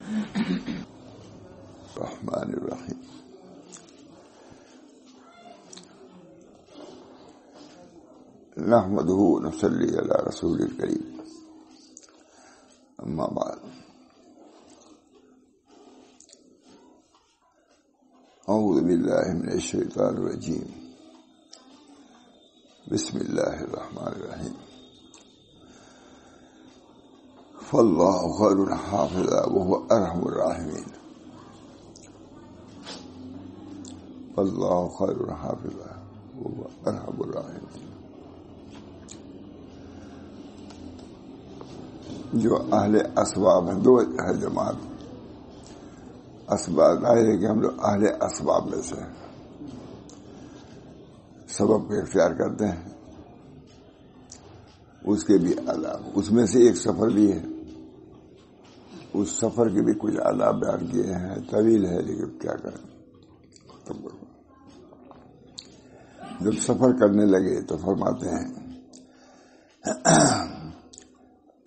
الرحمن الرحیم. نحمده ونصلی علی رسول الکریم. اما بعد. اعوذ باللہ من الشیطان الرجیم. بسم اللہ الرحمن الرحیم. فاللہ خیر حافظا وهو ارحم الراحمین. فاللہ خیر حافظا وهو ارحم الراحمین. جو اہل اسباب ہیں، دو ہے جماعت. اسباب ظاہر ہے کہ ہم لوگ اہل اسباب میں سے سبب کو اختیار کرتے ہیں، اس کے بھی آداب. اس میں سے ایک سفر بھی ہے، اس سفر کے بھی کچھ آداب بیان کیے ہیں. طویل ہے لیکن کیا کریں. جب سفر کرنے لگے تو فرماتے ہیں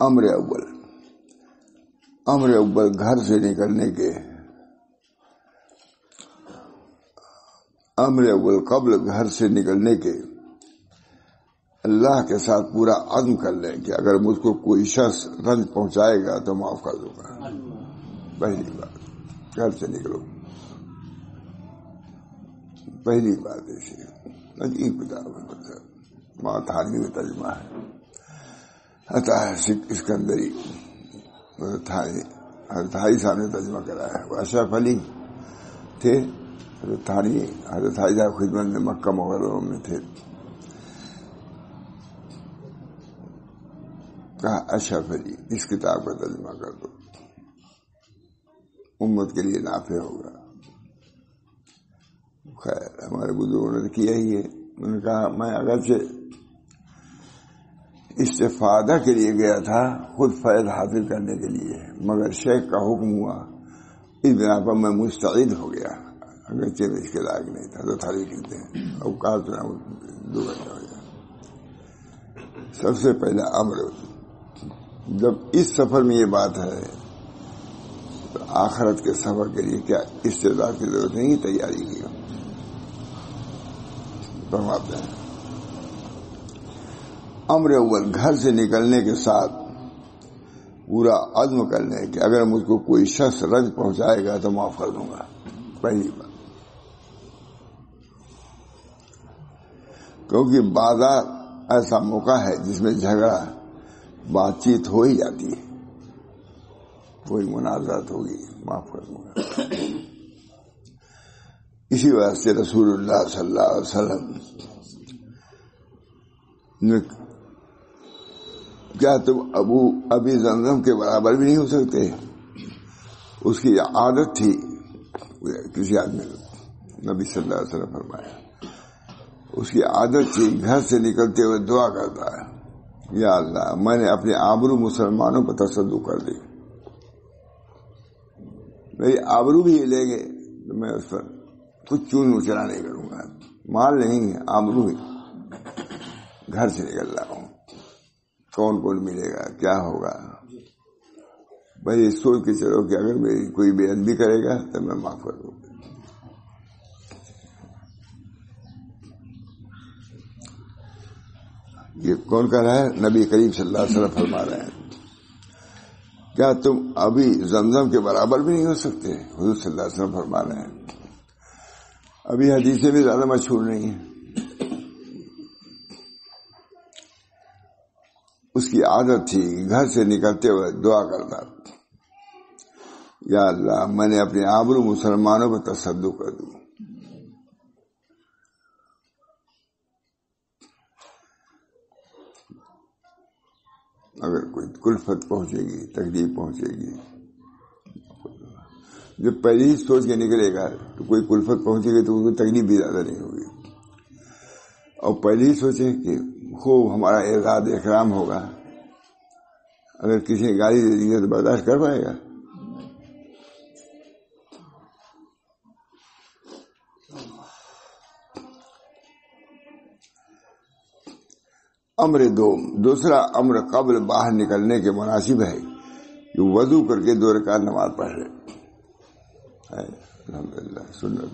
امر اول گھر سے نکلنے کے، امر اول قبل گھر سے نکلنے کے اللہ کے ساتھ پورا عزم کر لیں کہ اگر مجھ کو کوئی شخص رنج پہنچائے گا تو معاف کر دوں گا. پہلی بات گھر سے نکلو، پہلی بات ایسی ہے. عجیب کتاب ہے، ماتحانی میں ترجمہ ہے. اسکندری حضرت صاحب نے ترجمہ کرا ہے. وہ اشرف علی تھے، حضرت صاحب خدمت میں مکہ مکرمہ میں تھے. کہا اشرف علی اس کتاب کا ترجمہ کر دو، امت کے لیے نافع ہوگا. خیر ہمارے بزرگوں نے کیا ہی ہے. انہوں نے کہا میں اگرچہ استفادہ کے لیے گیا تھا، خود فیض حاصل کرنے کے لیے، مگر شیخ کا حکم ہوا، اس بنا پر میں مستعد ہو گیا. اگرچہ میں اس کے لائق نہیں تھا. تو تھالی لکھتے ہیں اوقات 2 گھنٹہ ہو جائے. سب سے پہلا امر، جب اس سفر میں یہ بات ہے تو آخرت کے سفر کے لیے کیا استعداد کی ضرورت نہیں، تیاری کی. فرماتے ہیں امر اول گھر سے نکلنے کے ساتھ پورا عزم کر لیں کہ اگر مجھ کو کوئی شخص رنج پہنچائے گا تو معاف کر دوں گا. پہلی بات، کیونکہ بازار ایسا موقع ہے جس میں جھگڑا بات چیت ہو ہی جاتی ہے، کوئی منازعات ہوگی، معاف کر دوں گا. اسی وجہ سے رسول اللہ صلی اللہ علیہ وسلم نے کیا تم ابھی زمزم کے برابر بھی نہیں ہو سکتے؟ اس کی عادت تھی. کسی آدمی نبی صلی اللہ علیہ وسلم فرمایا اس کی عادت تھی گھر سے نکلتے ہوئے دعا کرتا ہے، یا اللہ میں نے اپنے آبرو مسلمانوں پر تصدق کر دی. میری آبرو بھی لیں گے تو میں اس پر کچھ چون اچرا نہیں کروں گا. مال نہیں ہے، آبرو ہی. گھر سے نکل رہا ہوں، کون کون ملے گا، کیا ہوگا. بھائی سوچ کے چلو کہ اگر میری کوئی بے ادبی کرے گا تو میں معاف کر دوں گا. یہ کون کہہ رہا ہے؟ نبی کریم صلی اللہ علیہ وسلم فرما رہے ہیں کیا تم ابھی زمزم کے برابر بھی نہیں ہو سکتے؟ حضور صلی اللہ علیہ وسلم فرما رہے ہیں. ابھی حدیثیں بھی زیادہ مشہور نہیں ہیں. اس کی عادت تھی گھر سے نکلتے ہوئے دعا کرتا، یا اللہ میں نے اپنے آبرو مسلمانوں پر تصدق کر دوں. اگر کوئی کلفت پہنچے گی، تکلیف پہنچے گی، جب پہلے ہی سوچ کے نکلے گا تو کوئی کلفت پہنچے گی تو اس کو تکلیف بھی زیادہ نہیں ہوگی. اور پہلے ہی سوچیں کہ خوب ہمارا اعزاز اکرام ہوگا، اگر کسی نے گالی دے دی تو برداشت کر پائے گا. امر دوسرا امر قبل باہر نکلنے کے مناسب ہے کہ وضو کر کے 2 رکعت نماز پڑھ رہے الحمدللہ سنت.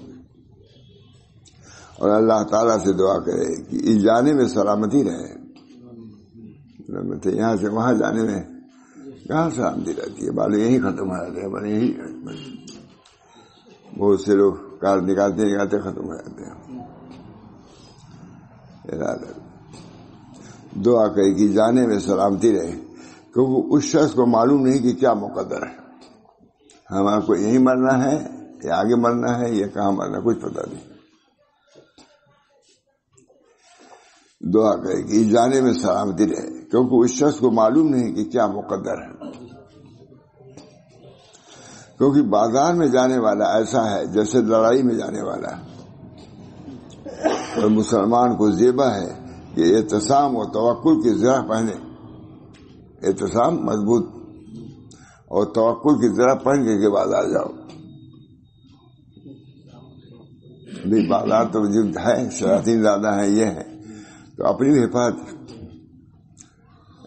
اور اللہ تعالیٰ سے دعا کرے کہ اس جانے میں سلامتی رہے. یہاں سے وہاں جانے میں کہاں سلامتی رہتی ہے؟ بالے یہی ختم ہو جاتے ہیں. یہی بہت سے لوگ کار نکالتے ختم ہو جاتے ہیں. دعا کرے کہ جانے میں سلامتی رہے، کیونکہ اس شخص کو معلوم نہیں کہ کیا مقدر ہے. ہمارا کو یہیں مرنا ہے یا آگے مرنا ہے یا کہاں مرنا، کچھ پتہ نہیں. دعا کرے کہ جانے میں سلامتی رہے، کیونکہ اس شخص کو معلوم نہیں کہ کیا مقدر ہے. کیونکہ بازار میں جانے والا ایسا ہے جیسے لڑائی میں جانے والا ہے. اور مسلمان کو زیبا ہے کہ اعتصام اور توکل کی زرہ پہنے. اعتصام مضبوط اور توکل کی زرہ پہن کے بازار جاؤ. بھی بازار تو جو ہے شیاطین زیادہ ہیں، یہ ہے تو اپنی بھی حفاظت.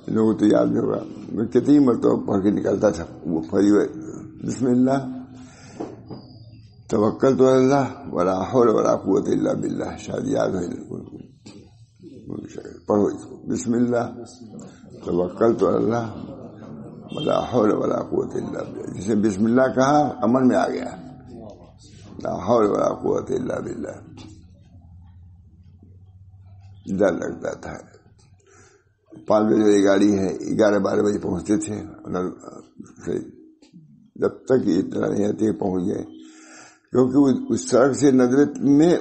لوگوں تو یاد نہیں ہوگا، میں کتنی مرتبہ پڑھ کے نکلتا تھا وہ بسم اللہ توکلت علی اللہ ولا حول ولا قوت الا باللہ. شاید یاد ہے، پڑھو اس کو. بسم اللہ توکلت علی اللہ ولا حول ولا قوت الا باللہ. جسے بسم اللہ کہا عمل میں آ گیا. لا حول ولا قوت الا باللہ. ڈر لگتا تھا. 5 بجے والی گاڑی ہے، 11-12 بجے پہنچتے تھے. جب تک اتنا نہیں آتے پہنچ گئے، کیونکہ اس سڑک سے ندرت میں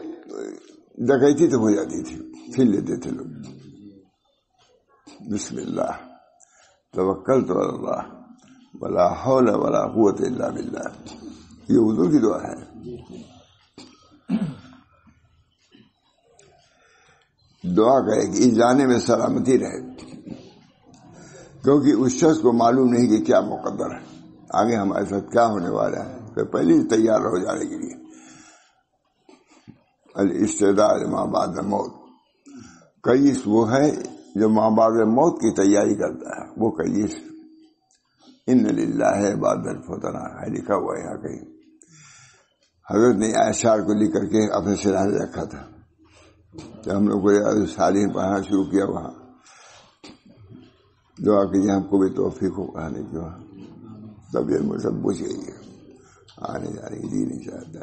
ڈکیتی تو ہو جاتی تھی، پھر لیتے تھے لوگ. بسم اللہ توکلت علی اللہ ولا حول ولا قوت الا باللہ. یہ اردو کی دعا ہے. دعا کرے کہ اس جانے میں سلامتی رہے، کیونکہ اس شخص کو معلوم نہیں کہ کیا مقدر ہے، آگے ہمارے ساتھ کیا ہونے والا ہے. تو پہلے ہی تیار ہو جانے کے لیے. الاستعداد لما بعد الموت. کئیس وہ ہے جو ماں بعد موت کی تیاری کرتا ہے، وہ کئیس. ان للہ بعد الفتنہ ہے، لکھا ہوا ہے یہاں کہیں. حضرت نے اشعار کو لکھ کر کے اپنے سرانے رکھا تھا. جب ہم لوگ کو صالحین پڑھانا شروع کیا، وہاں دعا کیجیے ہم کو بھی توفیق ہو پڑھانے کی. وہاں طبیعت میں سب پوچھ گئی ہے، آنے جانے کی جی نہیں چاہتا.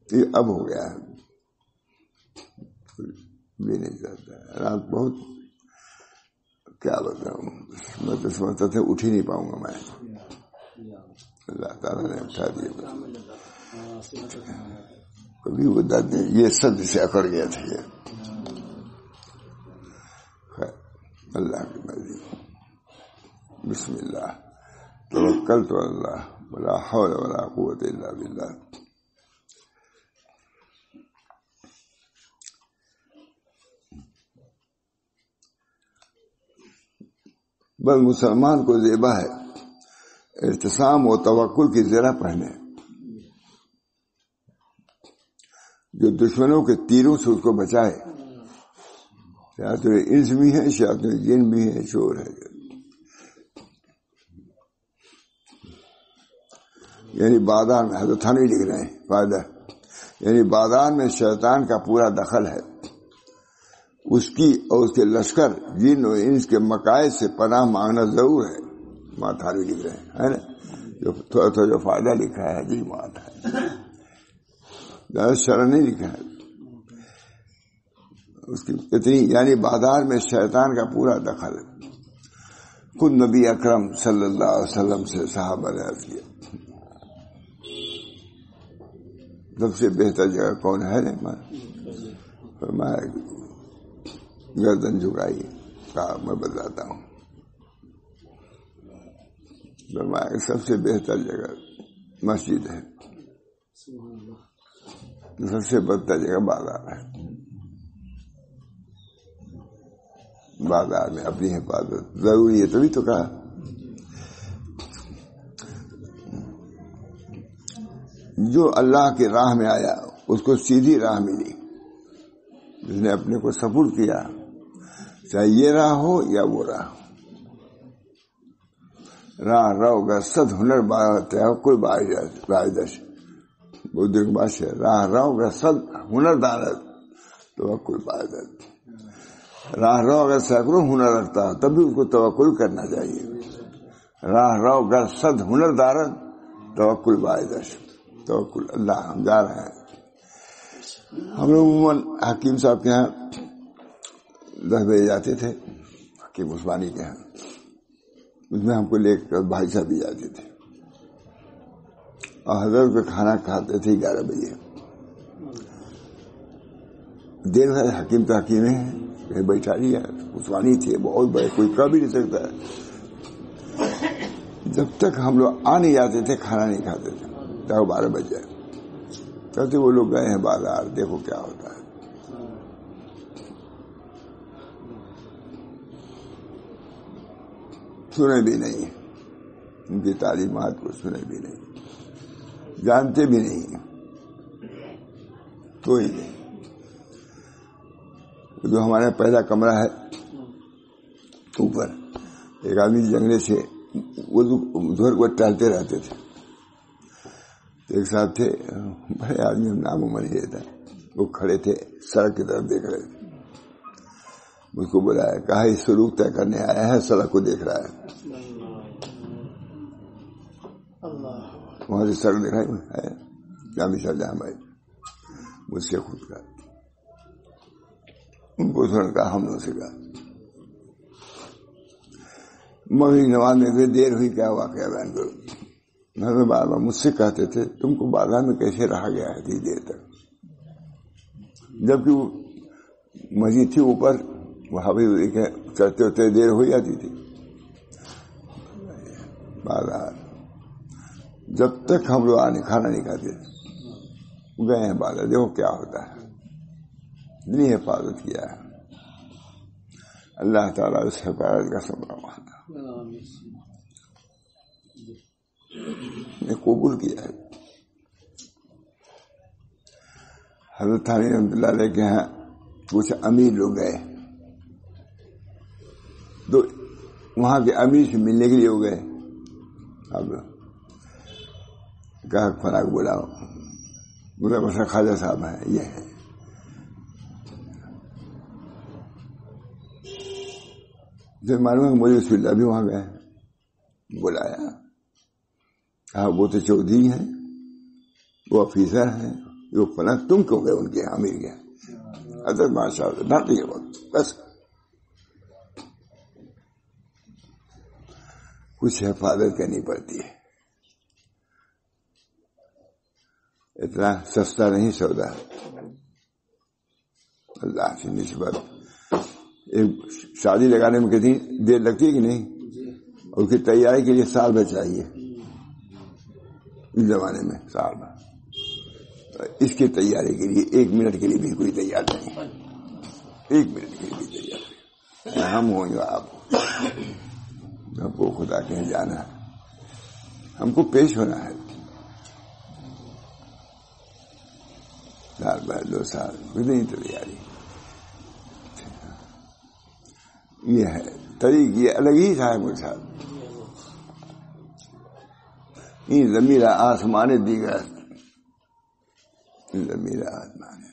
یہ اب ہو گیا ہے، بھی نہیں چاہتا. رات بہت کیا بتاؤں، میں تو سمجھتا تھا اٹھ ہی نہیں پاؤں گا میں. اللہ تعالیٰ نے اٹھا دیا. کبھی وہ درد یہ سب سے اکڑ گیا تھا. یہ اللہ کی مرضی. بسم اللہ توکلت علی اللہ ولا حول ولا قوت الا باللہ. بس مسلمان کو زیبا ہے اعتصام و توکل کی زرہ پہنے، جو دشمنوں کے تیروں سے اس کو بچائے. شیاطین انس بھی ہیں، شیاطین جن بھی ہیں، چور ہے. یعنی بازار میں حضرت نہیں لکھ رہے ہیں فائدہ، یعنی بازار میں شیطان کا پورا دخل ہے. اس کی اور اس کے لشکر جن اور انس کے مقاصد سے پناہ مانگنا ضرور ہے. ماتھاری لکھ رہے ہیں نا، جو تھوڑا تھوڑا جو فائدہ لکھا ہے جی بات ہے، زیادہ شرح نہیں لکھا ہے. اس کی اتنی یعنی بازار میں شیطان کا پورا دخل ہے. خود نبی اکرم صلی اللہ علیہ وسلم سے صحابہ نے عرض کیا سب سے بہتر جگہ کون ہے؟ فرمایا گردن جھکائی. کہا میں بتاتا ہوں. فرمایا سب سے بہتر جگہ مسجد ہے، سب سے بدتر جگہ بازار ہے. بازار میں اپنی حفاظت ضروری ہے. تبھی تو کہا جو اللہ کی راہ میں آیا اس کو سیدھی راہ ملی. جس نے اپنے کو سپرد کیا، چاہے یہ راہ ہو یا وہ راہ. راہ رو گر صد ہنر توکل بائدش. بزرگ بات ہے. راہ رو گر صد ہنر دارد توکل بائدش. راہ رو اگر سینکڑوں ہنر رکھتا ہے تب بھی اس کو توکل کرنا چاہیے. راہ رو گر صد ہنر دارد توکل بائدش. توکل اللہ. ہم جا رہے ہیں. ہم لوگ عموماً حکیم صاحب کے یہاں 10 بجے جاتے تھے. حکیم عثمانی کے یہاں اس میں ہم کو لے کر بھائی صاحب بھی جاتے تھے اور حضرت کو کھانا کھاتے تھے 11 بجے. دیر ہے حکیم تو حکیم ہے بیٹھا رہی ہے. عثمانی تھے بہت بڑے, کوئی کہہ بھی نہیں سکتا ہے. جب تک ہم لوگ آ نہیں جاتے تھے کھانا نہیں کھاتے تھے. 12 بج جائے کہتے وہ لوگ گئے ہیں بازار, دیکھو کیا ہوتا ہے. سنے بھی نہیں, ان کی تعلیمات کو سنے بھی نہیں, جانتے بھی نہیں, کوئی نہیں. جو ہمارے پہلا کمرہ ہے اوپر, ایک آدمی جنگلے سے وہ ادھر کو ٹہلتے رہتے تھے. ایک صاحب تھے بڑے آدمی, نام عمر ہی تھا, وہ کھڑے تھے سڑک کی طرف دیکھ رہے تھے. مجھ کو بلایا, کہا یہ سلوک طے کرنے آیا ہے, سڑک کو دیکھ رہا ہے. وہاں سے سڑک دیکھ رہا ہے جامع صاحب جہاں بھائی مجھ سے خود کا. ان کو سن کہا, ہم نے سے کہا مغرب نماز میں پھر دیر ہوئی, کیا واقعہ بیان کرو. میں بار بار مجھ سے کہتے تھے تم کو بازار میں کیسے رہا گیا ہے اتنی دیر تک, جبکہ وہ مسجد تھی اوپر, وہاں بھی چڑھتے ہوتے دیر ہو جاتی تھی. بازار جب تک ہم لوگ آنے کھانا نہیں کھاتے تھے, گئے ہیں بازار, دیکھو کیا ہوتا ہے. اتنی حفاظت کیا ہے اللہ تعالیٰ, اس حفاظت کا سبب نے قبول کیا ہے. حضرت تھانوی رحمۃ اللہ علیہ کے یہاں کچھ امیر لوگ گئے, تو وہاں کے امیر سے ملنے کے لیے ہو گئے. اب کہا فلاں کو بلاؤ, بولا بس خواجہ صاحب ہیں, یہ ہے. جب معلوم ہے مجھے رسول اللہ بھی وہاں گئے, بلایا, کہا وہ تو چودھری ہیں, وہ آفیسر ہیں, وہ فلاں, تم کیوں گئے ان کے امیر کے؟ حضرت ماشاء اللہ ڈانٹے وقت بس کچھ حفاظت کرنی پڑتی ہے. اتنا سستا نہیں سودا. اللہ سے نسبت ایک شادی لگانے میں کتنی دیر لگتی ہے کہ نہیں, اور اس کی تیاری کے لیے سال بھر چاہیے. اس زمانے میں سال بھر, اس کی تیاری کے لیے 1 منٹ کے لیے بھی کوئی تیار نہیں. 1 منٹ کے لیے بھی تیار نہیں. ہم ہوں گے آپ کو خدا کے یہاں جانا ہے, ہم کو پیش ہونا ہے. سال بھر 2 سال کتنی تیاری. یہ ہے طریق, یہ الگ ہی تھا مجھ صاحب. یہ ضمیر آسمان دیگر, ضمیر آسمان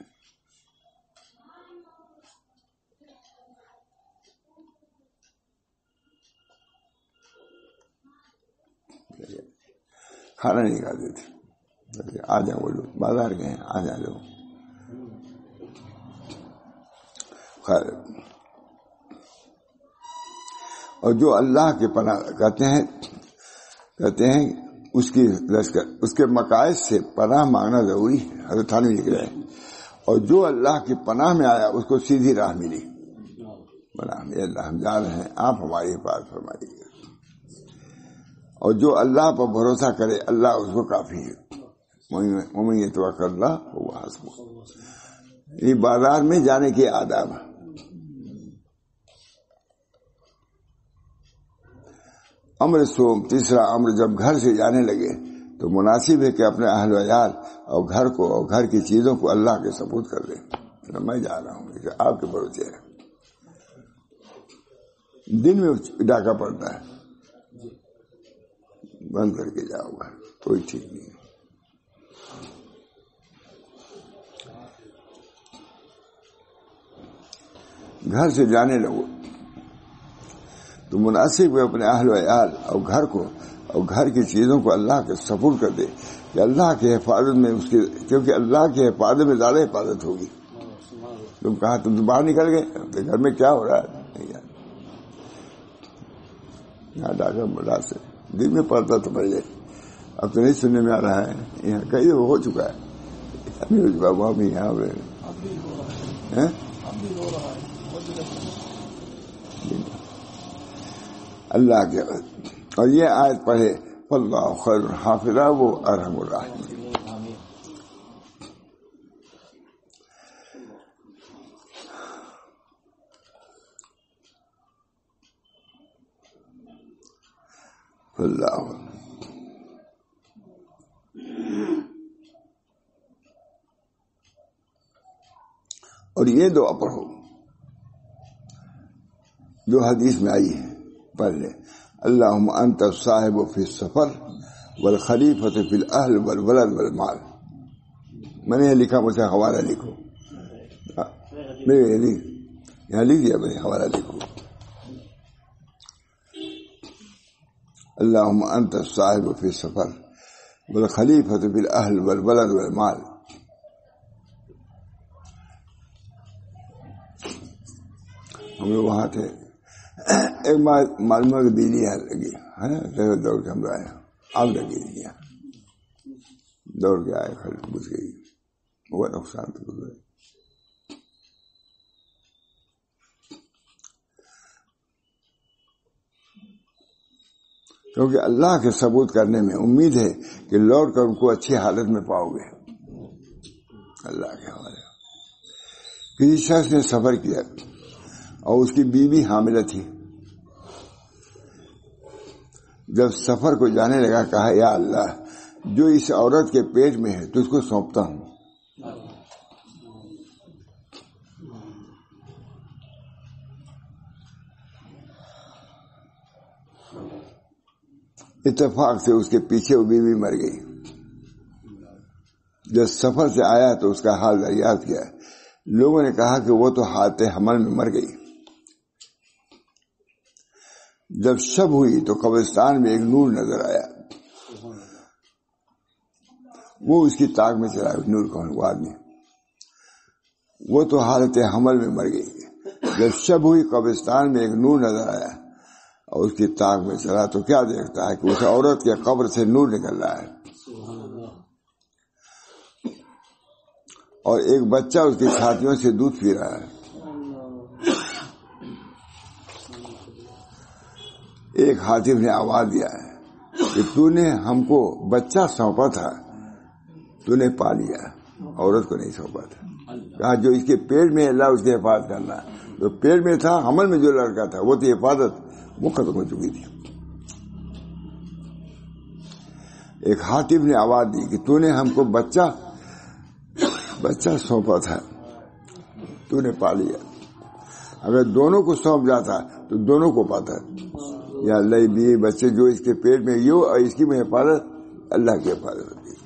کھانا نہیں کھاتے تھے. آ جاؤ وہ لوگ بازار گئے, آ جا لو. اور جو اللہ کے پناہ کہتے ہیں اس کی لشکر, اس کے مقاصد سے پناہ مانگنا ضروری ہے. حضرت تھانوی لکھ رہے ہیں, اور جو اللہ کی پناہ میں آیا اس کو سیدھی راہ ملی. پناہ میں اللہ ہم جا رہے ہیں, آپ ہماری حفاظت فرمائیے. اور جو اللہ پر بھروسہ کرے اللہ اس کو کافی ہے. مومن یتوکل اللہ فہو حسبہ. یہ بازار میں جانے کے آداب. امر سوم, تیسرا امر, جب گھر سے جانے لگے تو مناسب ہے کہ اپنے اہل و عیال اور گھر کو اور گھر کی چیزوں کو اللہ کے سپرد کر دیں. میں جا رہا ہوں, آپ کے بھروسے ہے. دن میں ڈاکہ پڑتا ہے, بند کر کے جاؤ گا، کوئی ٹھیک نہیں. گھر سے جانے لگو تو مناسب ہے اپنے اہل و عیال اور گھر کو اور گھر کی چیزوں کو اللہ کے سپرد کر دے کہ اللہ کی حفاظت میں اس کی، کیونکہ اللہ کی حفاظت میں زیادہ حفاظت ہوگی. تم کہا تم تو باہر نکل گئے، گھر میں کیا ہو رہا ہے؟ نہیں یار، یہاں ڈاکٹر بڑا سے دن میں پڑتا تو پڑ جائے. اب تو نہیں سننے میں آ رہا ہے، یہاں کئی ہو چکا ہے، ابھی ہو چکا وہاں بھی، یہاں پہ اللہ کے. اور یہ آیت پڑھے فاللہ خیر حافظہ، وہ ارحم الراحمین. اللہ اور یہ دعا پڑھو جو حدیث میں آئی ہے، پڑھ لے اللہم انت الصاحب فی السفر والخلیفۃ فی الاہل والولد والمال. میں نے یہ لکھا، مجھے حوالہ لکھو، یہاں لکھ دیا میں نے، حوالہ لکھو. اللہم انت الصاحب فی السفر والخلیفۃ فی الاہل والولد والمال. ہم لوگ وہاں تھے، ایک معلومہ کی بجلی لگی ہے، دوڑ کے ہم آئے، آگ لگی دیا، دوڑ کے آئے، خرید بجھ گئی، وہ نقصان تو گزرے. کیونکہ اللہ کے ثبوت کرنے میں امید ہے کہ لوٹ کر ان کو اچھی حالت میں پاؤ گے. اللہ کے حوالے. کسی شخص نے سفر کیا اور اس کی بیوی حاملہ تھی. جب سفر کو جانے لگا کہا یا اللہ، جو اس عورت کے پیٹ میں ہے تجھ کو سونپتا ہوں. اتفاق سے اس کے پیچھے وہ بیوی مر گئی. جب سفر سے آیا تو اس کا حال دریافت کیا. لوگوں نے کہا کہ وہ تو حالت حمل میں مر گئی. جب شب ہوئی تو قبرستان میں ایک نور نظر آیا. وہ اس کی طاق میں چلا. نور کون؟ وہ آدمی. وہ تو حالت حمل میں مر گئی. جب شب ہوئی قبرستان میں ایک نور نظر آیا اور اس کی طاق میں چلا تو کیا دیکھتا ہے کہ اس عورت کے قبر سے نور نکل رہا ہے اور ایک بچہ اس کی چھاتیوں سے دودھ پی رہا ہے. ایک حاتم نے آواز دیا ہے کہ تو نے ہم کو بچہ سونپا تھا، تو نے پا لیا، عورت کو نہیں سونپا تھا. کہا جو اس کے پیٹ میں اللہ اس کی حفاظت کرنا. جو پیٹ میں تھا، حمل میں جو لڑکا تھا، وہ تو حفاظت وہ ختم ہو چکی تھی. ایک حاتم نے آواز دی کہ تو نے ہم کو بچہ سونپا تھا، تو نے پا لیا. اگر دونوں کو سونپ جاتا تو دونوں کو پاتا. یا اللہ بھی بچے جو اس کے پیٹ میں یوں اور اس کی میں حفاظت، اللہ کی حفاظت ہوتی ہے.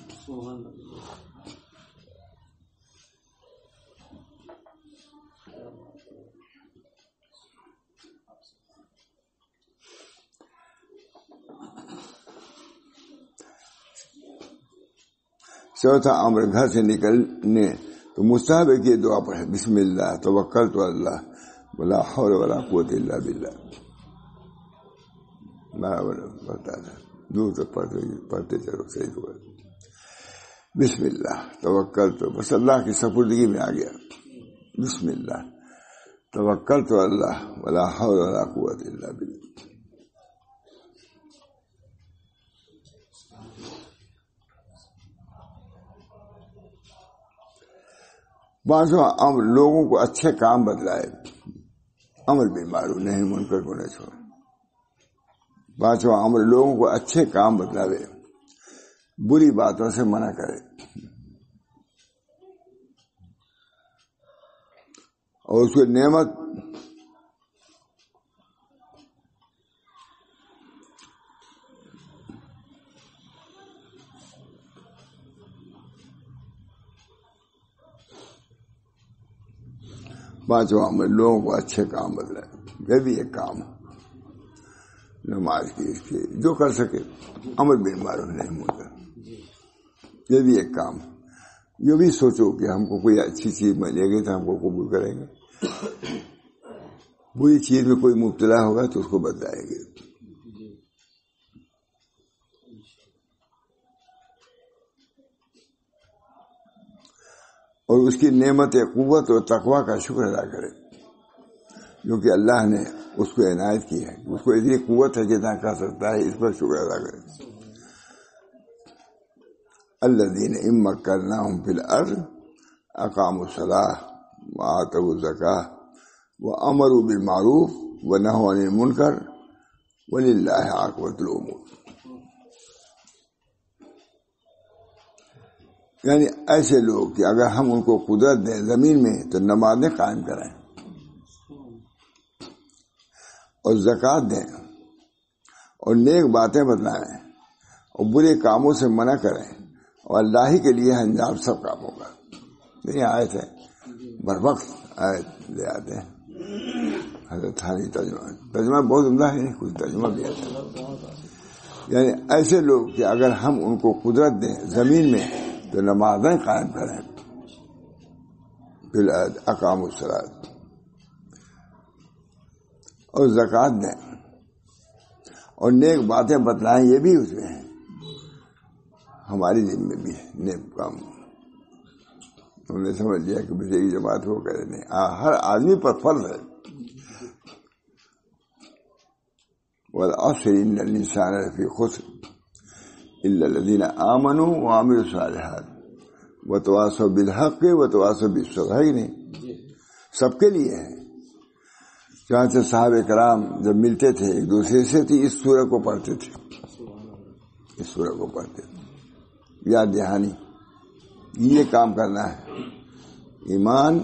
چوتھا امر، گھر سے نکلنے تو مستحب ہے کہ دعا پڑھے بسم اللہ توکلت علی اللہ ولا حول ولا قوت الا باللہ. پڑھتا تھا دور تک پڑھتے چلو صحیح ہوا. بسم اللہ توکلت، بس اللہ کی سپردگی میں آ گیا. بسم اللہ توکلت علی اللہ ولا حول ولا قوت الا باللہ. پانچواں امر، لوگوں کو اچھے کام بتلائے. امر بالمعروف نہی عن المنکر کو نہ چھوڑے. پانچواں امر، لوگوں کو اچھے کام بتلاوے، بری باتوں سے منع کرے اور اس کو نعمت 5واں عمل لوگوں کو اچھے کام بتلائے. یہ بھی ایک کام ہے نماز کی، اس کی جو کر سکے. امر بالمعروف نہی عن المنکر، یہ بھی ایک کام. یہ بھی سوچو کہ ہم کو کوئی اچھی چیز ملے گی تو ہم کو قبول کریں گے، بری چیز میں کوئی مبتلا ہوگا تو اس کو بتلائیں گے. اور اس کی نعمت قوت اور تقوی کا شکر ادا کرے جو کہ اللہ نے اس کو عنایت کی ہے. اس کو اتنی قوت ہے جتنا کر سکتا ہے، اس پر شکر ادا کرے. الذین ان مکناہم فی الارض اقاموا الصلاۃ وآتوا الزکاۃ وامروا بالمعروف ونہوا عن المنکر وللہ عاقبۃ الامور. یعنی ایسے لوگ کہ اگر ہم ان کو قدرت دیں زمین میں تو نمازیں قائم کریں اور زکوٰۃ دیں اور نیک باتیں بتلائیں اور برے کاموں سے منع کریں اور اللہ ہی کے لیے انجام سب کاموں کا. نہیں آیت ہے بر وقت آیت لے آتے ہیں. حضرت تھانی ترجمہ بہت عمدہ ہے، کچھ ترجمہ بھی آتا ہے. یعنی ایسے لوگ کہ اگر ہم ان کو قدرت دیں زمین میں تو نمازیں قائم کریں، اقاموا الصلاۃ اور زکوٰۃ دیں اور نیک باتیں بتلائیں. یہ بھی اس میں ہے، ہماری ذمہ بھی ہے نیک کام. ہم نے سمجھ لیا کہ بجے جماعت کو کرے نہیں، ہر آدمی پر فرض ہے. والعصر ان الانسان لفی خسر الا الذین آمنوا وعملوا الصالحات وتواصوا بالحق وتواصوا بالصبر. ہے نہیں، سب کے لیے ہے. چنانچہ صحابہ کرام جب ملتے تھے ایک دوسرے سے تو اس سورہ کو پڑھتے تھے، اس سورہ کو پڑھتے تھے. یاد دہانی یہ کام کرنا ہے، ایمان،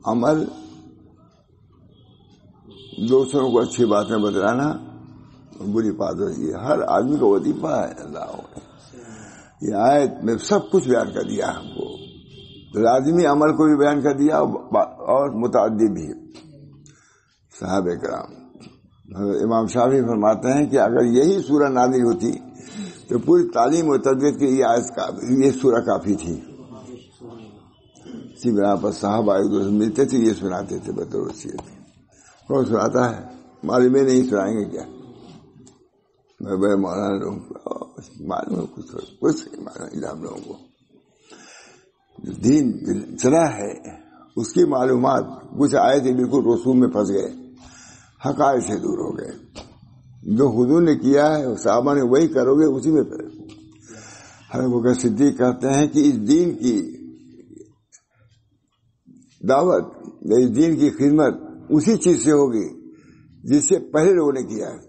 عمل، دوسروں کو اچھی باتیں بتلانا، بری باتیں. یہ ہر آدمی کا وظیفہ ہے. اللہ یہ آیت میں سب کچھ بیان کر دیا ہم کو. لازمی عمل کو بھی بیان کر دیا اور متعدی بھی. صحابہ کرام، امام شافعی فرماتے ہیں کہ اگر یہی سورہ نازل ہوتی تو پوری تعلیم و تربیت کے یہ سورہ کافی تھی. اسی بنا پر صحابہ ایک دوسرے ملتے تھے، یہ سناتے تھے بطور وصیت. کون سناتا ہے؟ معلوم نہیں سنائیں گے کیا؟ میں بڑے مولانا لوگوں کو معلوم کچھ ہم لوگوں کو دین چلا ہے، اس کی معلومات کچھ آئے تھے بالکل رسوم میں پھنس گئے، حقائق سے دور ہو گئے. جو حضور نے کیا ہے صحابہ نے وہی کرو گے اسی میں پھر. حضرت ابوبکر صدیق کہتے ہیں کہ اس دین کی دعوت، اس دین کی خدمت اسی چیز سے ہوگی جس سے پہلے لوگوں نے کیا ہے.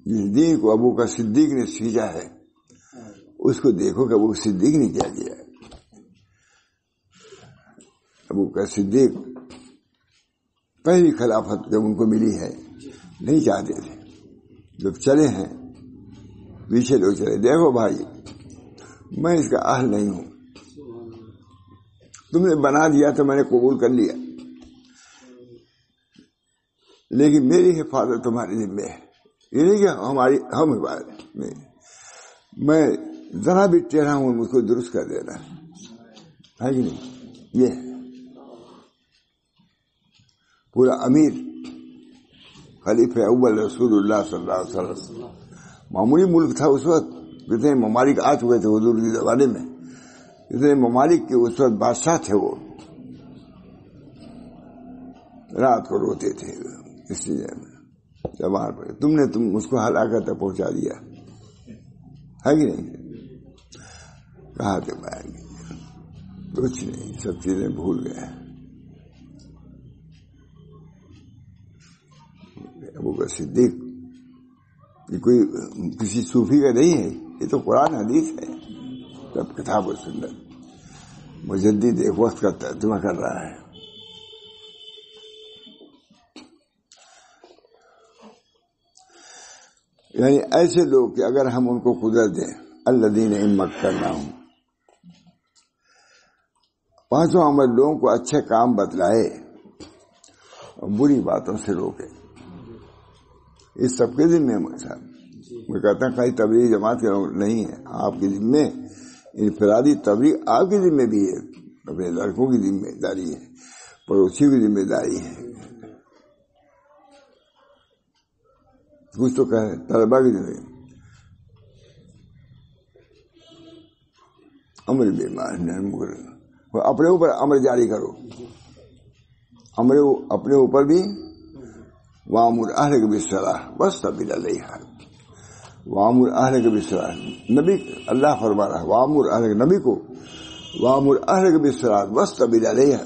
جس دین کو ابوبکر صدیق نے سیکھا ہے اس کو دیکھو کہ ابوبکر صدیق نے کیا کیا ہے. ابوبکر صدیق پہلی خلافت جب ان کو ملی ہے نہیں چاہتے تھے، جب چلے ہیں پیچھے لوگ چلے. دیکھو بھائی میں اس کا اہل نہیں ہوں، تم نے بنا دیا تو میں نے قبول کر لیا، لیکن میری حفاظت تمہاری ذمہ ہے. یہ نہیں کہ ہم حفاظت نہیں، میں ذرا بھی ٹیڑھا ہوں مجھ کو درست کر دینا ہے کہ نہیں. یہ پورا امیر خلیفہ اول رسول اللہ صلی اللہ علیہ وسلم. معمولی ملک تھا اس وقت، جتنے ممالک آ چکے تھے حضور کے زمانے میں، جتنے ممالک کے اس وقت بادشاہ تھے وہ رات کو روتے تھے اس لیے زبان پر تم اس کو ہلاکت تک پہنچا دیا ہے کہ نہیں. کہاں کے پائیں گے؟ کچھ نہیں، سب چیزیں بھول گئے. ابوبکر صدیق یہ کوئی کسی صوفی کا نہیں ہے، یہ تو قرآن حدیث ہے، سب کتاب و سنت. مجدد ایک وقت کا ترجمہ کر رہا ہے. یعنی ایسے لوگ کہ اگر ہم ان کو قدرت دیں، الذین ان مکناہم، 5واں عمل لوگوں کو اچھے کام بتلائے اور بری باتوں سے روکے. اس سب کے ذمے میں صاحب میں کہتا ہوں کہیں تبلیغ جماعت کے لوگ نہیں ہے، آپ کے ذمے انفرادی تبلیغ آپ کی ذمہ بھی ہے، اپنے لڑکوں کی ذمہ داری ہے، پڑوسیوں کی ذمہ داری ہے، کچھ تو کہے طلبا کی ذمہ امر بیمار اپنے اوپر امر جاری کرو، اپنے اوپر بھی وامر اہلک بالصلاۃ واصطبر علیہا. وامر اہلک بالصلاۃ، نبی اللہ فرما رہا ہے وامر اہلک، نبی کو وامر اہلک بالصلاۃ واصطبر علیہا،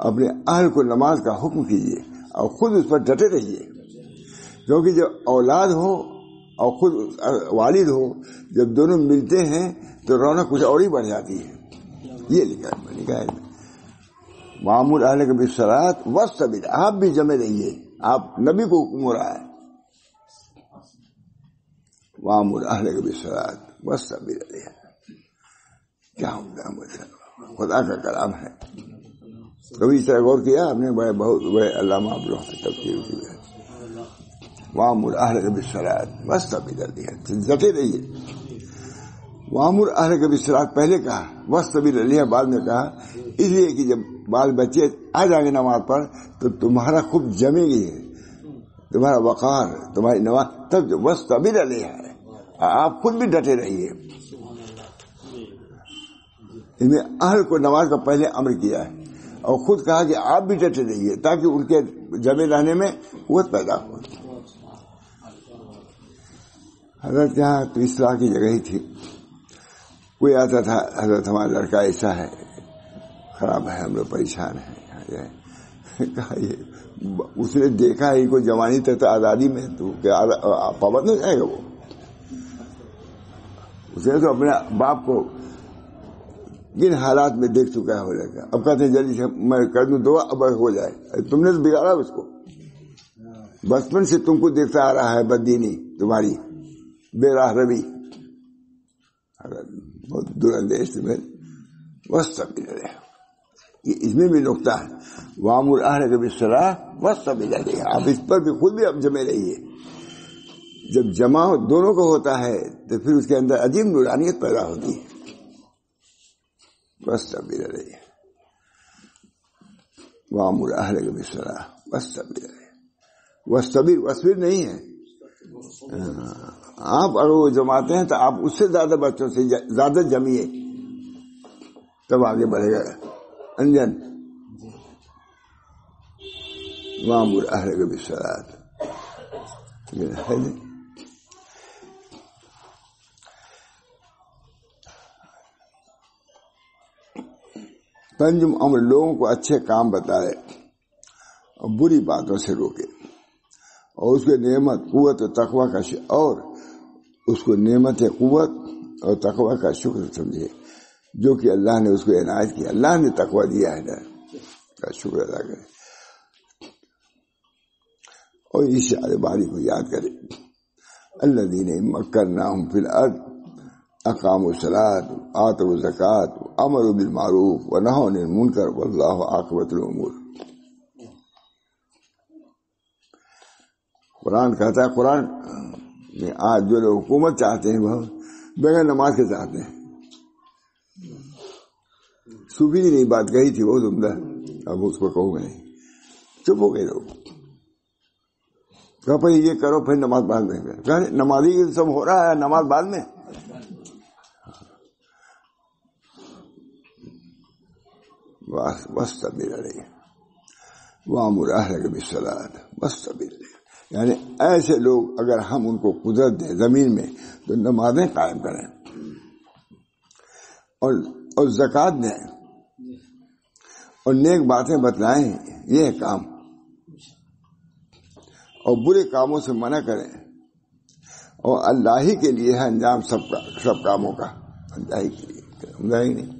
اپنے اہل کو نماز کا حکم کیجیے اور خود اس پر ڈٹے رہیے. کیونکہ جب اولاد ہو اور خود والد ہو، جب دونوں ملتے ہیں تو رونق کچھ اور ہی بڑھ جاتی ہے. یہ لکھا ہے وامر اہلک بالصلاۃ واصطبر، آپ بھی جمے رہیے، آپ نبی کو حکم ہو رہا ہے وامر اہلک بالصلاۃ واصطبر علیہا. کیا عمدہ خدا کا کلام ہے. کبھی اس طرح غور کیا آپ نے؟ بہت بڑے علامہ آپ لوگ تفسیر کی ہے وامر اہلک بالصلاۃ واصطبر علیہا، ڈٹے رہیے. وامر اہلک بالصلاۃ پہلے کہا، واصطبر علیہا بعد میں کہا، اس لیے کہ جب بال بچے آ جائیں گے نماز پر تو تمہارا خوب جمے گی، تمہارا وقار، تمہاری نماز، تب جو واصطبر علیہا ہے آپ خود بھی ڈٹے رہیے. اس میں اہل کو نماز کا پہلے امر کیا ہے اور خود کہا کہ آپ بھی ڈٹے رہیے تاکہ ان کے جمے رہنے میں قوت پیدا ہو. حضرت یہاں تو اصلاح کی جگہ ہی تھی، کوئی آتا تھا، حضرت ہمارا لڑکا ایسا ہے، خراب ہے، ہم لوگ پریشان ہیں. کہا یہ اس نے دیکھا ہے کو جوانی تک تو آزادی میں تو کیا پابند ہو جائے گا؟ وہ اس نے تو اپنے باپ کو کن حالات میں دیکھ چکا ہے ہو جائے گا. اب کہتے ہیں جلدی سے میں کر دوں دعا اب ہو جائے. تم نے تو بگاڑا اس کو، بچپن سے تم کو دیکھتا آ رہا ہے بددینی تمہاری، بے راہ روی، بہت دور اندیش میں واصطبر علیہا. اس میں بھی نقطہ ہے وامر اہلک بالصلاۃ واصطبر علیہا، آپ اس پر بھی خود بھی اب جمے رہیے. جب جمع دونوں کو ہوتا ہے تو پھر اس کے اندر عظیم نورانیت پیدا ہوتی ہے. واصطبر علیہا وامر اہلک بالصلاۃ واصطبر علیہا. واصبر نہیں ہے، آپ اگر وہ جماتے ہیں تو آپ اس سے زیادہ بچوں سے زیادہ جمیے تب آگے بڑھے گا انجن. وامر اہلک بالصلاۃ پنجم امر لوگوں کو اچھے کام بتائے اور بری باتوں سے روکے اور اس کے نعمت قوت و تقوی کا اور اس کو نعمت قوت اور تقوی کا شکر سمجھے جو کہ اللہ نے اس کو عنایت کیا. اللہ نے تقوی دیا ہے نا، کا شکر ادا کرے اور اس شعر باری کو یاد کرے. الذین مکناہم فی الارض اقاموا الصلاۃ آتوا الزکاۃ امروا بالمعروف ونہوا عن المنکر واللہ عاقبۃ الامور. قرآن کہتا ہے، قرآن میں آج جو لوگ حکومت چاہتے ہیں وہ بغیر نماز کے چاہتے ہیں. صوفی نے بات کہی تھی بہت عمدہ، اب اس کو کہوں گا نہیں، چپ ہو گئے لوگ. پہلے یہ کرو پھر نماز بعد میں. نمازی سب ہو رہا ہے، نماز بعد میں. واصطبر علیہا وامر اہلک بالصلاۃ واصطبر علیہا. یعنی ایسے لوگ اگر ہم ان کو قدرت دیں زمین میں تو نمازیں قائم کریں اور زکوٰۃ دیں اور نیک باتیں بتلائیں، یہ کام، اور برے کاموں سے منع کریں. اور اللہ ہی کے لیے ہے انجام سب کاموں کا، اللہ ہی کے لیے، اللہ ہی نہیں.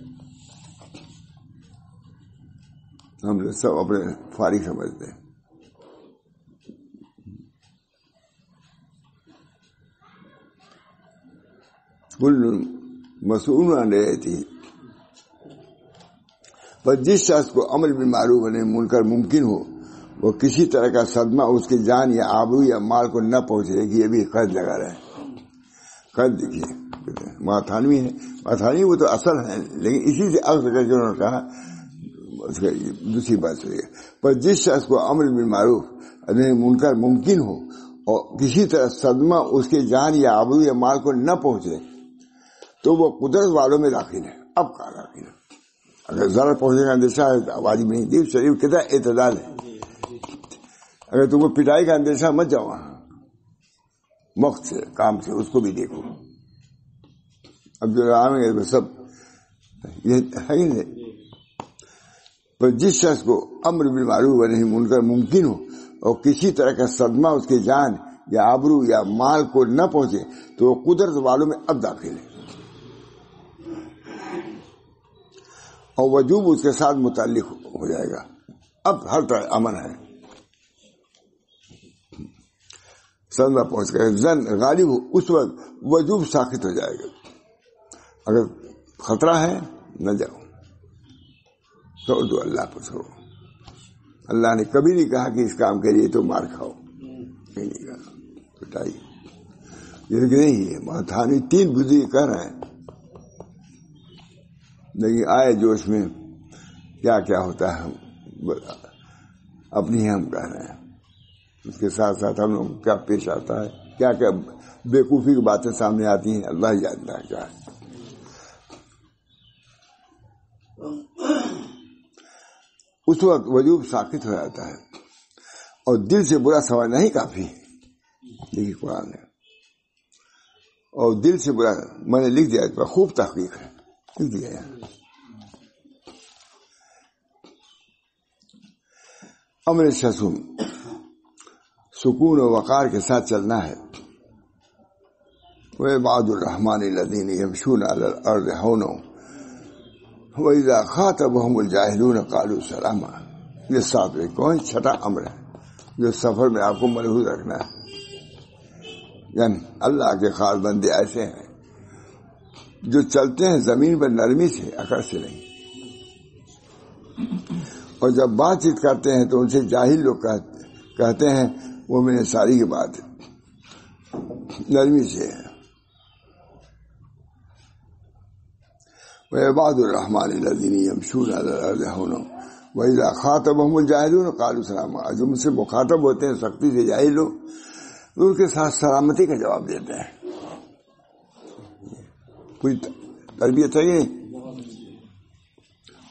ہم لوگ سب اپنے فارغ سمجھتے ہیں. کل مسئول عن رعیتہ، پر جس شخص کو امر بالمعروف و نہی عن المنکر ممکن ہو وہ کسی طرح کا صدمہ اس کی جان یا آبرو یا مال کو نہ پہنچے کہ یہ بھی قید لگا رہا ہے. قید دیکھیے ماتھانوی ہے، ماتھانوی وہ تو اصل ہے لیکن اسی سے اخذ کر کے انہوں نے کہا اس کا دوسری بات ہے. پر جس شخص کو امر بالمعروف و نہی عن المنکر ممکن ہو اور کسی طرح صدمہ اس کے جان یا آبرو یا مال کو نہ پہنچے تو وہ قدرت والوں میں داخل ہے. اب کہاں داخل ہے؟ اگر ضرر پہنچنے کا اندیشہ ہے تو واجب نہیں. دیکھ شریف کتنا اعتدال ہے. اگر تم کو پٹائی کا اندیشہ مت جاؤ وہاں، وقت سے کام سے اس کو بھی دیکھو. اب جو آئیں گے سب یہ ہے ہی نہیں. پر جس شخص کو امر بالمعروف و نہی عن المنکر ممکن ہو اور کسی طرح کا صدمہ اس کے جان یا آبرو یا مال کو نہ پہنچے تو وہ قدرت والوں میں اب داخل ہے اور وجوب اس کے ساتھ متعلق ہو جائے گا. اب ہر طرح امن ہے. صدمہ پہنچ گئے زن غالب ہو اس وقت وجوب ساخت ہو جائے گا. اگر خطرہ ہے نہ جاؤ، چھوڑ دو، اللہ پر چھوڑو. اللہ نے کبھی نہیں کہا کہ اس کام کے لیے تو مار کھاؤ، نہیں کہا پٹائی. یہ نہیں ہے ماتھانی تین بزرگ کہہ رہے ہیں لیکن آئے جوش میں کیا کیا ہوتا ہے ہم اپنی ہم کہہ رہے ہیں. اس کے ساتھ ساتھ ہم لوگ کیا پیش آتا ہے، کیا کیا بیوقوفی کی باتیں سامنے آتی ہیں، اللہ ہی جانتا ہے کیا ہے. اس وقت وجوب ساکت ہو جاتا ہے اور دل سے برا سمجھنا ہی کافی. دیکھیے قرآن نے اور دل سے برا میں نے لکھ دیا، اس پر خوب تحقیق ہے، لکھ دیا ہے. امر شسم سکون و وقار کے ساتھ چلنا ہے. وعباد الرحمن الذین یمشون علی الارض ہونا وَإِذَا خَاطَبَهُمُ الْجَاهِلُونَ قَالُوا سَلَامًا. یہ ساتھ میں کون چھٹا امر ہے جو سفر میں آپ کو ملحوظ رکھنا ہے. یعنی اللہ کے خاص بندے ایسے ہیں جو چلتے ہیں زمین پر نرمی سے، اکڑ سے نہیں، اور جب بات چیت کرتے ہیں تو ان سے جاہل لوگ کہتے ہیں وہ میں نے ساری کی بات نرمی سے ہے. وعباد الرحمن الذین یمشون علی الارض ہونا وَإِذَا خَاطَبَهُمُ الْجَاهِلُونَ قَالُوا سَلَامًا. جو مجھ سے مخاطب ہوتے ہیں سختی سے جاہل لوگ، ان کے ساتھ سلامتی کا جواب دیتے ہیں. کوئی تربیت ہے یہ.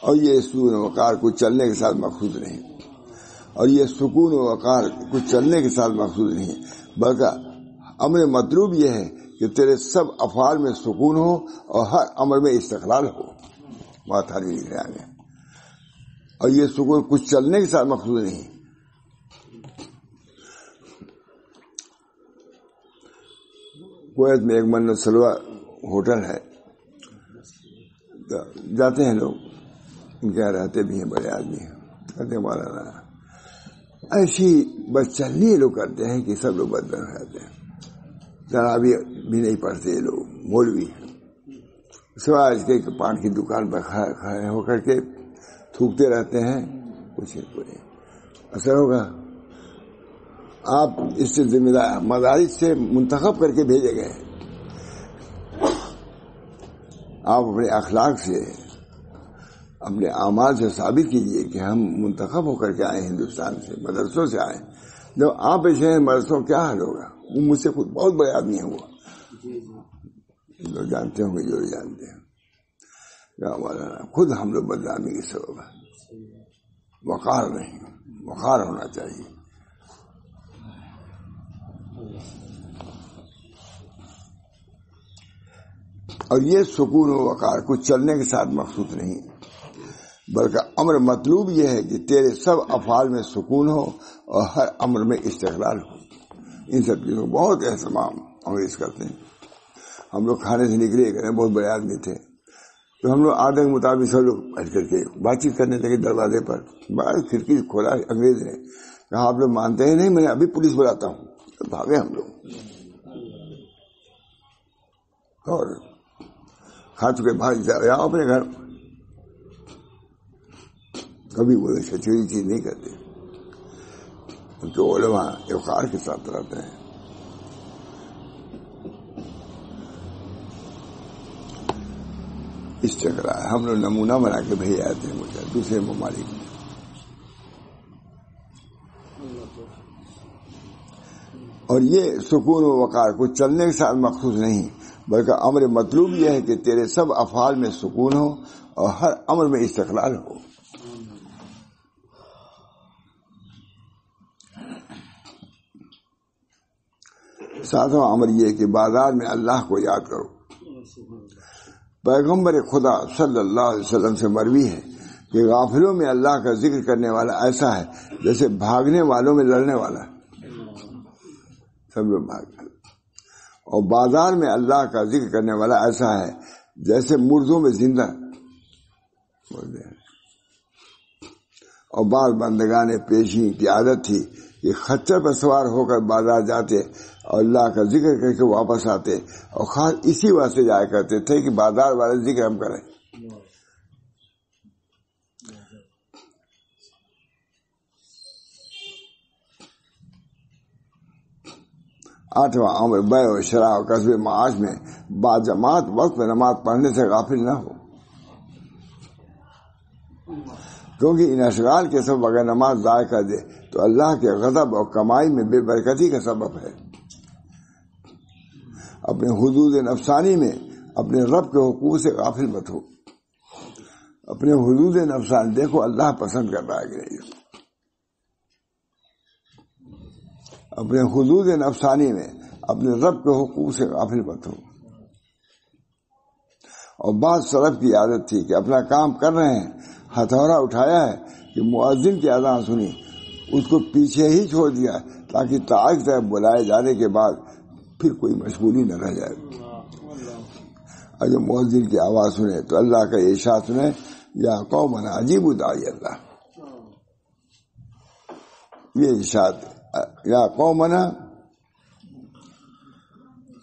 اور یہ سکون و وقار کچھ چلنے کے ساتھ مقصود نہیں، اور یہ سکون و وقار کچھ چلنے کے ساتھ مقصود نہیں، بلکہ امر مطلوب یہ ہے کہ تیرے سب افعال میں سکون ہو اور ہر امر میں استقلال ہو. ماتھانی لکھ رہے ہیں. اور یہ سکون کچھ چلنے کے ساتھ مقصود نہیں. کویت میں ایک منت سلوا ہوٹل ہے، جاتے ہیں لوگ، ان کے یہاں رہتے بھی ہیں، بڑے آدمی ہیں، کہتے ہیں مولانا ایسی بس چلنی لوگ کرتے ہیں کہ سب لوگ بدل رہتے ہیں. ذرا بھی نہیں پڑھتے یہ لوگ، مولوی سوائے اس کے پان کی دکان پر کھڑے ہو کر کے تھوکتے رہتے ہیں. کچھ اثر ہوگا؟ آپ اس سے ذمہ دار مدارس سے منتخب کر کے بھیجے گئے. آپ اپنے اخلاق سے، اپنے اعمال سے ثابت کیجئے کہ ہم منتخب ہو کر کے آئے ہندوستان سے، مدرسوں سے آئے. جب آپ ایسے ہیں مدرسوں کیا حال ہوگا؟ وہ مجھ سے خود بہت بڑے آدمی ہیں، وہ جو جانتے ہوں گے، جو جانتے ہیں. خود ہم لوگ بدنامی کے سبب ہے. وقار نہیں، وقار ہونا چاہیے. اور یہ سکون و وقار کچھ چلنے کے ساتھ مقصود نہیں، بلکہ امر مطلوب یہ ہے کہ تیرے سب افعال میں سکون ہو اور ہر امر میں استقلال ہو. ان سب چیزوں کو بہت اہتمام انگریز کرتے ہیں. ہم لوگ کھانے سے نکلے گئے، بہت بڑے آدمی تھے، تو ہم لوگ عادت کے مطابق سب لوگ بیٹھ کر کے بات چیت کرنے لگے. دروازے پر کھڑکی کھولا انگریز نے، کہا آپ لوگ مانتے ہیں نہیں، میں ابھی پولیس بلاتا ہوں. بھاگے ہم لوگ، اور کھا چکے بھاگ جاؤ اپنے گھر. کبھی وہ چھچوری چیز نہیں کرتے، ان کے علماء وقار کے ساتھ رہتے ہیں. اس چکر ہم لوگ نمونہ بنا کے بھیج آتے ہیں مجھے دوسرے ممالک میں. اور یہ سکون و وقار کو چلنے کے ساتھ مخصوص نہیں، بلکہ امر مطلوب یہ ہے کہ تیرے سب افعال میں سکون ہو اور ہر امر میں استقلال ہو. ساتواں امر یہ کہ بازار میں اللہ کو یاد کرو. پیغمبر خدا صلی اللہ علیہ وسلم سے مروی ہے کہ غافلوں میں اللہ کا ذکر کرنے والا ایسا ہے جیسے بھاگنے والوں میں لڑنے والا. سب لوگ بھاگ، اور بازار میں اللہ کا ذکر کرنے والا ایسا ہے جیسے مردوں میں زندہ. اور بعض بندگان پیشی کی عادت تھی کہ خچر پر سوار ہو کر بازار جاتے اور اللہ کا ذکر کر کے واپس آتے، اور خاص اسی واسطے جایا کرتے تھے کہ بازار والے ذکر ہم کریں. آٹھواں امر بے و شرح و قصب معاش میں باجماعت وقت میں نماز پڑھنے سے غافل نہ ہو، کیونکہ ان اشغال کے سبب اگر نماز ضائع کر دے تو اللہ کے غضب اور کمائی میں بے برکتی کا سبب ہے. اپنے حدود نفسانی میں اپنے رب کے حقوق سے غافل مت ہو. اپنے حدود نفسانی دیکھو اللہ پسند کر رہا ہے کہ نہیں. اپنے حدود نفسانی میں اپنے رب کے حقوق سے غافل مت ہو. اور بعض سلف کی عادت تھی کہ اپنا کام کر رہے ہیں، ہتھوڑا اٹھایا ہے کہ مؤذن کی اذان سنی، اس کو پیچھے ہی چھوڑ دیا تاکہ طاعت طرف بلائے جانے کے بعد پھر کوئی مشغولی نہ رہ جائے. اور جب مؤذن کی آواز سنے تو اللہ کا ارشاد سنے، یا قومنا عجیب داعی اللہ. یہ ارشاد، یا قومنا،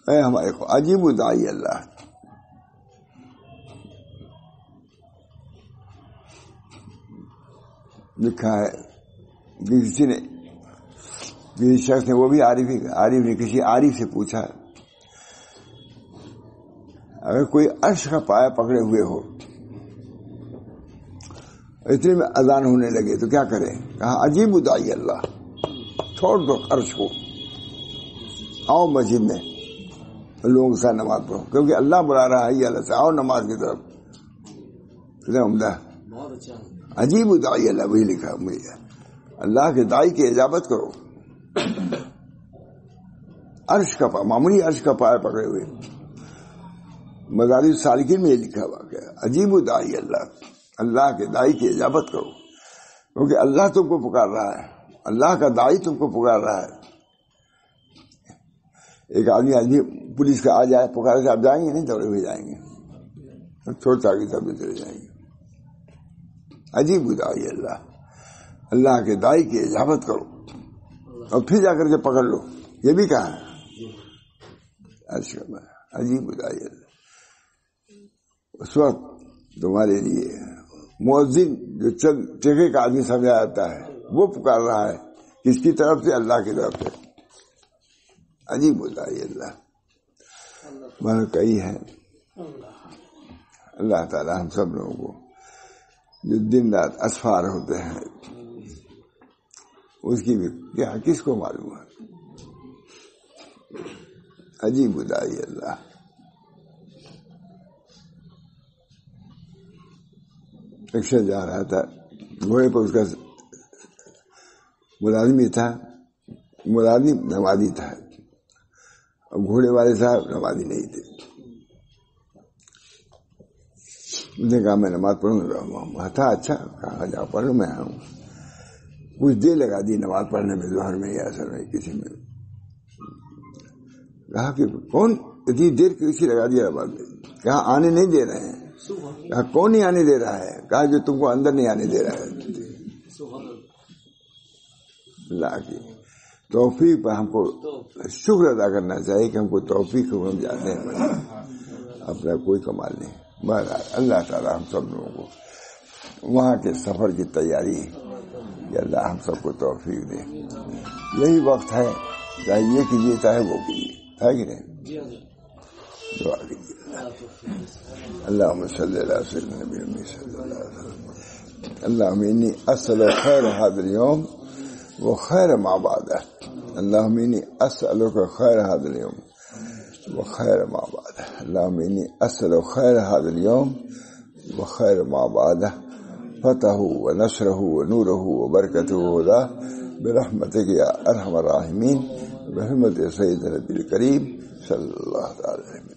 اے ہمارے عجیب داعی اللہ. لکھا ہے کسی شخص نے، وہ بھی عارف نے کسی عارف سے پوچھا، اگر کوئی عرش کا پایا پکڑے ہوئے ہو، اتنے میں اذان ہونے لگے تو کیا کرے؟ کہا عجیب داعی اللہ، چھوڑ دو عرش کو، آؤ مسجد میں لوگوں کے ساتھ نماز پڑھو، کیونکہ اللہ بلا رہا ہے، یہ اللہ سے آؤ نماز کی طرف. کتنا عمدہ، عجیب داعی اللہ. وہی لکھا مجھے، اللہ کے داعی کی اجابت کرو. عرش کا پا، معمولی عرش کا پایا پکڑے ہوئے. مدارج السالکین میں یہ لکھا ہوا کہ عجیب داعی اللہ، اللہ کے داعی کی اجابت کرو، کیونکہ اللہ تم کو پکار رہا ہے، اللہ کا داعی تم کو پکار رہا ہے. ایک آدمی پولیس کا آ جائے پکارے سے آپ جائیں گے؟ نہیں، دوڑے ہوئے جائیں گے، چھوڑتا کہ سب چلے جائیں گے. عجیب داعی اللہ، اللہ کے داعی کی اجابت کرو اور پھر جا کر کے پکڑ لو. یہ بھی کہا ہے عجیب داعی اللہ. اس وقت تمہارے لیے مؤذن جو چند ٹیکے کا آدمی سمجھا جاتا ہے وہ پکار رہا ہے، کس کی طرف سے؟ اللہ کی طرف سے. عجیب داعی اللہ. میں کہی ہے اللہ تعالی ہم سب لوگوں کو جو دن رات اسفار ہوتے ہیں اس کی بھی کیا کس کو معلوم ہے. عجیب داعی اللہ. ایک شخص جا رہا تھا گھوڑے پر، اس کا ملازم ہی تھا، ملازم نمازی تھا، اور گھوڑے والے صاحب نمازی نہیں تھے. اس نے کہا میں نماز پڑھوں گا. تھا اچھا، کہا جا پڑھو، میں آؤں. کچھ دیر لگا دی نماز پڑھنے میں، ظہر میں یا اثر میں کسی میں. کہا کہ کون اتنی دیر کسی لگا دیا نماز میں؟ کہا آنے نہیں دے رہے ہیں. کہا کون نہیں آنے دے رہا ہے؟ کہا جو تم کو اندر نہیں آنے دے رہا ہے. اللہ کی توفیق پر ہم کو شکر ادا کرنا چاہیے کہ ہم کو توفیق کو ہم جاتے ہیں، اپنا کوئی کمال نہیں. بہرحال اللہ تعالیٰ ہم سب لوگوں کو وہاں کے سفر کی تیاری کہ اللہ ہم سب کو توفیق دے. یہی وقت ہے، چاہے یہ کیجیے چاہے وہ کیجیے، ہے کہ نہیں؟ دعا کیجیے. اللہم صلی علی سیدنا نبی صلی اللہ علیہ وسلم. اللہم انی اسألک خیر هذا اليوم وخیر ما بعده. اللہم انی اسألک خیر هذا اليوم وخیر ما بعده. اللہم انی اسألک خیر هذا اليوم وخیر ما بعده، فتحه ونصره ونوره وبركته وهداه برحمتك يا ارحم الراحمين، بحرمة سيدنا النبي الكريم صلى الله عليه وسلم.